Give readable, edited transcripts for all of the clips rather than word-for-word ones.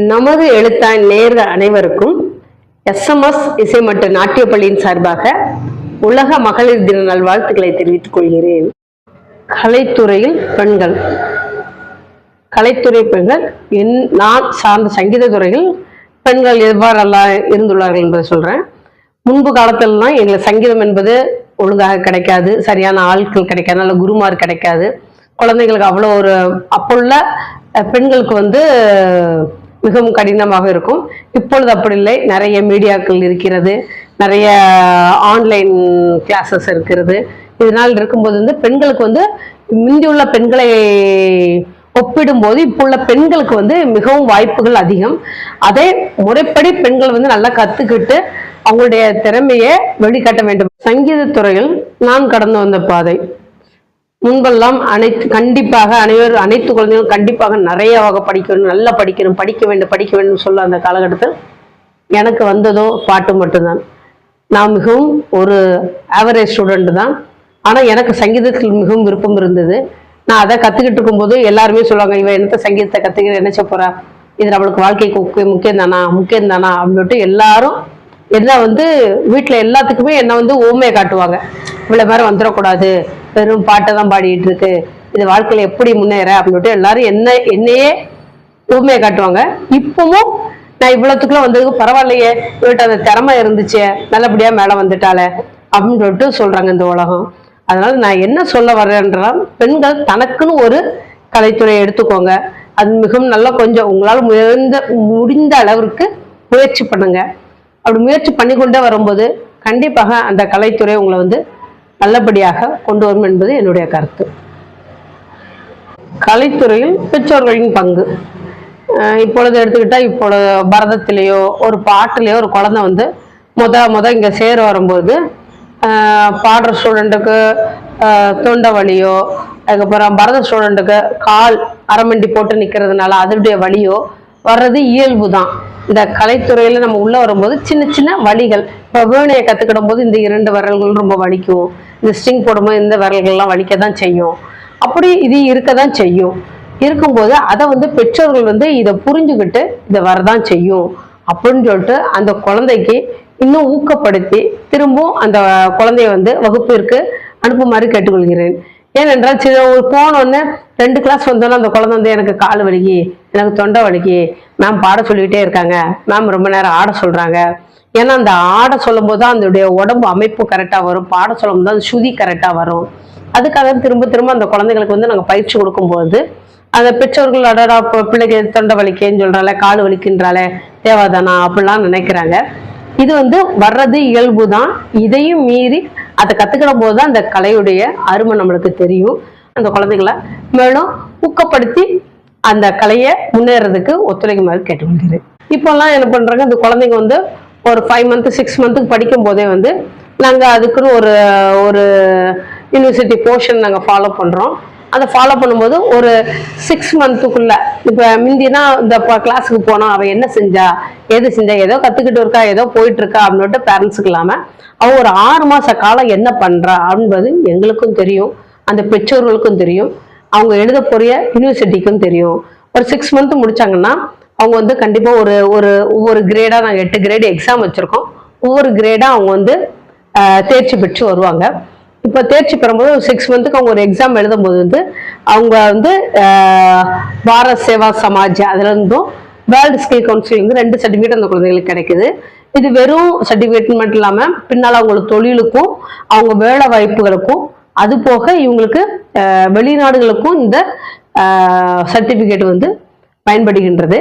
நமது எழுத்தாய் நேர்கள் அனைவருக்கும் எஸ்எம்எஸ் இசைமட்டு நாட்டியப்பள்ளியின் சார்பாக உலக மகளிர் தின நல்வாழ்த்துக்களை தெரிவித்துக் கொள்கிறேன். கலைத்துறையில் பெண்கள், கலைத்துறை பெண்கள் நான் சார்ந்த சங்கீத துறையில் பெண்கள் எவ்வாறெல்லாம் இருந்துள்ளார்கள் என்பதை சொல்றேன். முன்பு காலத்திலலாம் எங்களுக்கு சங்கீதம் என்பது ஒழுங்காக கிடைக்காது, சரியான ஆட்கள் கிடைக்காது, நல்ல குருமார் கிடைக்காது. குழந்தைகளுக்கு அவ்வளோ ஒரு அப்போள்ள பெண்களுக்கு மிகவும் கடினமாக இருக்கும். இப்பொழுது அப்படி இல்லை, நிறைய மீடியாக்கள் இருக்கிறது, நிறைய ஆன்லைன் கிளாஸஸ் இருக்கிறது. இதனால் இருக்கும்போது பெண்களுக்கு முந்தியுள்ள பெண்களை ஒப்பிடும்போது இப்போ உள்ள பெண்களுக்கு மிகவும் வாய்ப்புகள் அதிகம். அதே முறைப்படி பெண்கள் நல்லா கத்துக்கிட்டு அவங்களுடைய திறமையை வெளிக்காட்ட வேண்டும். சங்கீத துறையில் நான் கடந்து வந்த பாதை முன்பெல்லாம் அனைத்து குழந்தைகளும் கண்டிப்பாக நிறைய வகை படிக்கணும், நல்லா படிக்கணும், படிக்க வேண்டும் சொல்ல அந்த காலகட்டத்தில் எனக்கு வந்ததோ பாட்டு மட்டும்தான். நான் மிகவும் ஒரு ஆவரேஜ் ஸ்டூடெண்ட் தான். ஆனால் எனக்கு சங்கீதத்தில் மிகவும் விருப்பம் இருந்தது. நான் அதை கற்றுக்கிட்டு இருக்கும்போது எல்லாருமே சொல்லுவாங்க, இவன் என்னத்த சங்கீதத்தை கற்றுக்கிட்டு நினைச்ச போறா, இது நம்மளுக்கு வாழ்க்கைக்கு முக்கியம் தானா அப்படின்ட்டு எல்லாரும் என்ன வீட்டில் எல்லாத்துக்குமே என்ன ஓமையை காட்டுவாங்க. இவ்வளோ பேரும் வந்துடக்கூடாது, வெறும் பாட்டை தான் பாடிட்டு இருக்கு, இது வாழ்க்கையில எப்படி முன்னேற அப்படின்ட்டு எல்லாரும் என்னையே ஊமையை காட்டுவாங்க. இப்பவும் நான் இவ்வளவுக்குள்ள வந்ததுக்கு பரவாயில்லையே, இவர்கிட்ட அந்த திறமை இருந்துச்சு, நல்லபடியா மேல வந்துட்டாளே அப்படின்னு சொல்லிட்டு சொல்றாங்க இந்த உலகம். அதனால நான் என்ன சொல்ல வர்றேன்றால், பெண்கள் தனக்குன்னு ஒரு கலைத்துறையை எடுத்துக்கோங்க. அது மிகவும் நல்லா கொஞ்சம் உங்களால் முடிந்த அளவிற்கு முயற்சி பண்ணுங்க. அப்படி முயற்சி பண்ணிக்கொண்டே வரும்போது கண்டிப்பாக அந்த கலைத்துறை உங்களை நல்லபடியாக கொண்டு வரும் என்பது என்னுடைய கருத்து. கலைத்துறையில் பெற்றோர்களின் பங்கு இப்பொழுது எடுத்துக்கிட்டா, இப்பொழுது பரதத்திலேயோ ஒரு பாட்டிலேயோ ஒரு குழந்தை முத இங்க சேர வரும்போது பாடுற ஸ்டூடெண்ட்டுக்கு தொண்டை வலியோ, அதுக்கப்புறம் பரத ஸ்டூடெண்ட்டுக்கு கால் அரைமண்டி போட்டு நிற்கிறதுனால அதனுடைய வலியோ வர்றது இயல்பு தான். இந்த கலைத்துறையில நம்ம உள்ள வரும்போது சின்ன சின்ன வலிகள், இப்போ வீணையை கத்துக்கிடும் போது இந்த 2 விரல்கள் ரொம்ப வலிக்கும், இந்த ஸ்ட்ரிங் போடும்போது இந்த விரல்கள்லாம் வலிக்க தான் செய்யும். அப்படி இது இருக்க தான் செய்யும். இருக்கும்போது அதை பெற்றோர்கள் இதை புரிஞ்சுக்கிட்டு இதை வரதான் செய்யும் அப்படின்னு சொல்லிட்டு அந்த குழந்தைக்கு இன்னும் ஊக்கப்படுத்தி திரும்பவும் அந்த குழந்தைய வகுப்பிற்கு அனுப்புமாறு கேட்டுக்கொள்கிறேன். ஏனென்றால் போனோன்னு 2 கிளாஸ் வந்தோன்னா அந்த குழந்தை எனக்கு கால் வலிக்கு, எனக்கு தொண்டை வலிக்கு, மேம் பாட சொல்லிக்கிட்டே இருக்காங்க, மேம் ரொம்ப நேரம் ஆட சொல்றாங்க. ஏன்னா அந்த ஆட சொல்லும் போது தான் அதனுடைய உடம்பு அமைப்பு கரெக்டாக வரும், பாட சொல்லும் போது அது சுதி கரெக்டாக வரும். அதுக்காக திரும்ப அந்த குழந்தைகளுக்கு நாங்கள் பயிற்சி கொடுக்கும்போது அந்த பெற்றோர்கள் அடடா பிள்ளைக்கு தொண்டை வலிக்கேன்னு சொல்றாளே, கால் வலிக்கின்றாலே, தேவைதானா அப்படிலாம் நினைக்கிறாங்க. இது வர்றது இயல்பு தான். இதையும் மீறி அதை கத்துக்கிடும் போது தான் அந்த கலையுடைய அருமை நம்மளுக்கு தெரியும். அந்த குழந்தைகளை மேலும் ஊக்கப்படுத்தி அந்த கலையை முன்னேறதுக்கு ஒத்துழைக்குமாறு கேட்டுக்கொள்கிறேன். இப்போல்லாம் என்ன பண்றாங்க, அந்த குழந்தைங்க ஒரு 5 மந்த் 6 மந்த்துக்கு படிக்கும் போதே நாங்கள் அதுக்குன்னு ஒரு யூனிவர்சிட்டி போர்ஷன் நாங்கள் ஃபாலோ பண்ணுறோம். அதை ஃபாலோ பண்ணும்போது ஒரு 6 மந்த்துக்குள்ள, இப்போ முந்தினா இந்த கிளாஸுக்கு போனோம், அவள் என்ன செஞ்சா ஏதோ கற்றுக்கிட்டு இருக்கா, ஏதோ போயிட்டு இருக்கா அப்படின்ட்டு பேரண்ட்ஸுக்கு இல்லாமல் அவள் ஒரு 6 மாத காலம் என்ன பண்ணுறா அப்படின்றது எங்களுக்கும் தெரியும், அந்த பெற்றோர்களுக்கும் தெரியும், அவங்க எழுத போறிய யூனிவர்சிட்டிக்கும் தெரியும். ஒரு 6 மந்த் முடிச்சாங்கன்னா அவங்க கண்டிப்பாக ஒவ்வொரு கிரேடாக நாங்கள் 8 கிரேடு எக்ஸாம் வச்சுருக்கோம். ஒவ்வொரு கிரேடாக அவங்க தேர்ச்சி பெற்று வருவாங்க. இப்போ தேர்ச்சி பெறும்போது ஒரு 6 மந்த்துக்கு அவங்க ஒரு எக்ஸாம் எழுதும் போது அவங்க பாரத் சேவா சமாஜ் அதுல இருந்தும் வேர்ல்டு ஸ்கில் கவுன்சில் 2 சர்டிஃபிகேட் அந்த குழந்தைகளுக்கு கிடைக்குது. இது வெறும் சர்டிஃபிகேட் மட்டும் இல்லாமல் பின்னால் அவங்களுக்கு தொழிலுக்கும் அவங்க வேலை வாய்ப்புகளுக்கும், அது போக இவங்களுக்கு வெளிநாடுகளுக்கும் இந்த சர்டிஃபிகேட் பயன்படுகின்றது.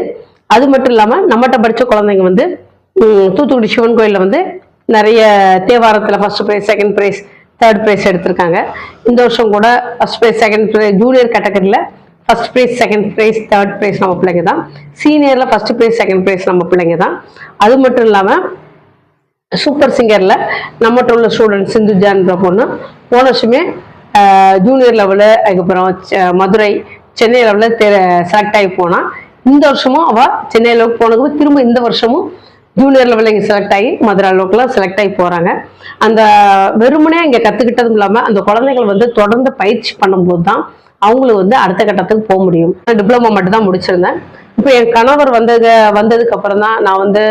அது மட்டும் இல்லாமல் நம்மகிட்ட படித்த குழந்தைங்க தூத்துக்குடி சிவன் கோயிலில் நிறைய தேவாரத்தில் first prize, second prize, third prize எடுத்திருக்காங்க. இந்த வருஷம் கூட first prize, second prize, junior கேட்டகரியில் first prize, second prize, third prize நம்ம பிள்ளைங்க தான். சீனியரில் ஃபர்ஸ்ட் ப்ரைஸ், செகண்ட் ப்ரைஸ் நம்ம பிள்ளைங்க தான். அது மட்டும் இல்லாமல் சூப்பர் சிங்கரில் நம்மகிட்ட உள்ள ஸ்டூடெண்ட் சிந்துஜான்ற பொண்ணு போன வருஷமே ஜூனியர் லெவலு, அதுக்கப்புறம் மதுரை, சென்னை லெவலில் செலக்ட் ஆகி போனான். இந்த வருஷமும் அவள் சென்னை லெவலுக்கு போனதுக்கு திரும்ப இந்த வருஷமும் ஜூனியர் லெவலில் இங்கே செலக்ட் ஆகி மதுரை அளவுக்குலாம் செலக்ட் ஆகி போகிறாங்க. அந்த வெறுமனே இங்கே கற்றுக்கிட்டதும் இல்லாமல் அந்த குழந்தைகள் தொடர்ந்து பயிற்சி பண்ணும்போது தான் அவங்களுக்கு அடுத்த கட்டத்துக்கு போக முடியும். டிப்ளமோ மட்டும் தான் முடிச்சிருந்தேன். இப்போ என் கணவர் வந்ததுக்கு அப்புறம் தான் நான் வந்து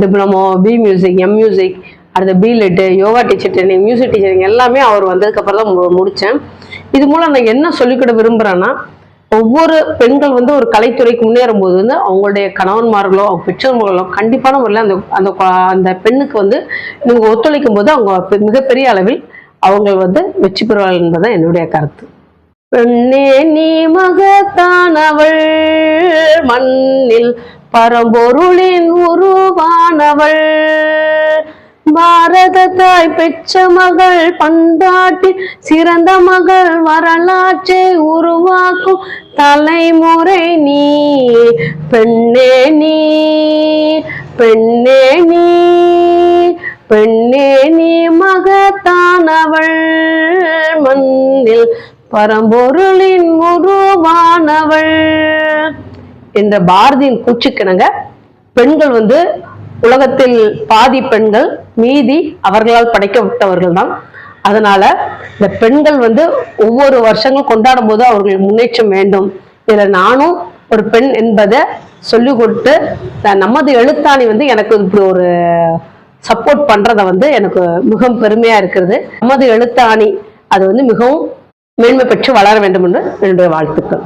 diploma, B music, M music, அடுத்த பிலெட்டு, yoga teacher training, music teaching எல்லாமே அவர் வந்ததுக்கு அப்புறம் தான் முடித்தேன். இது மூலம் நான் என்ன சொல்லிக்கிட விரும்புகிறேன்னா, ஒவ்வொரு பெண்கள் வந்து ஒரு கலைத்துறைக்கு முன்னேறும் போது வந்து அவங்களுடைய கணவன்மார்களோ அவங்க பெற்றோர்களோ கண்டிப்பான முறையில் அந்த அந்த அந்த பெண்ணுக்கு வந்து இவங்க ஒத்துழைக்கும் போது அவங்க மிகப்பெரிய அளவில் அவங்க வந்து வெற்றி பெறுவார்கள் என்பதுதான் என்னுடைய கருத்து. பெண்ணே நீ மகத்தானவள், மண்ணில் பரம்பொருளின் உருவானவள், பாரத தாய் பெற்ற மகள், பண்பாட்டில் சிறந்த மகள், வரலாற்றை உருவாக்கும் தலைமுறை நீ. பெண்ணே நீ, பெண்ணே நீ, பெண்ணே நீ மகத்தானவள், மண்ணில் பரம்பொருளின் உருவானவள் என்ற பாரதியின் கூச்சுக்கிணங்க பெண்கள் வந்து உலகத்தில் பாதி பெண்கள், மீதி அவர்களால் படைக்கப்பட்டவர்கள் தான். அதனால இந்த பெண்கள் வந்து ஒவ்வொரு வருஷங்கள் கொண்டாடும் போது அவர்கள் முன்னேற்றம் வேண்டும். இதுல நானும் ஒரு பெண் என்பதை சொல்லிக் கொடுத்து நமது எழுத்தாணி வந்து எனக்கு இப்படி ஒரு சப்போர்ட் பண்றத வந்து எனக்கு மிகவும் பெருமையா இருக்கிறது. நமது எழுத்தாணி அது வந்து மிகவும் மேன்மை பெற்று வளர வேண்டும் என்று என்னுடைய வாழ்த்துக்கள்.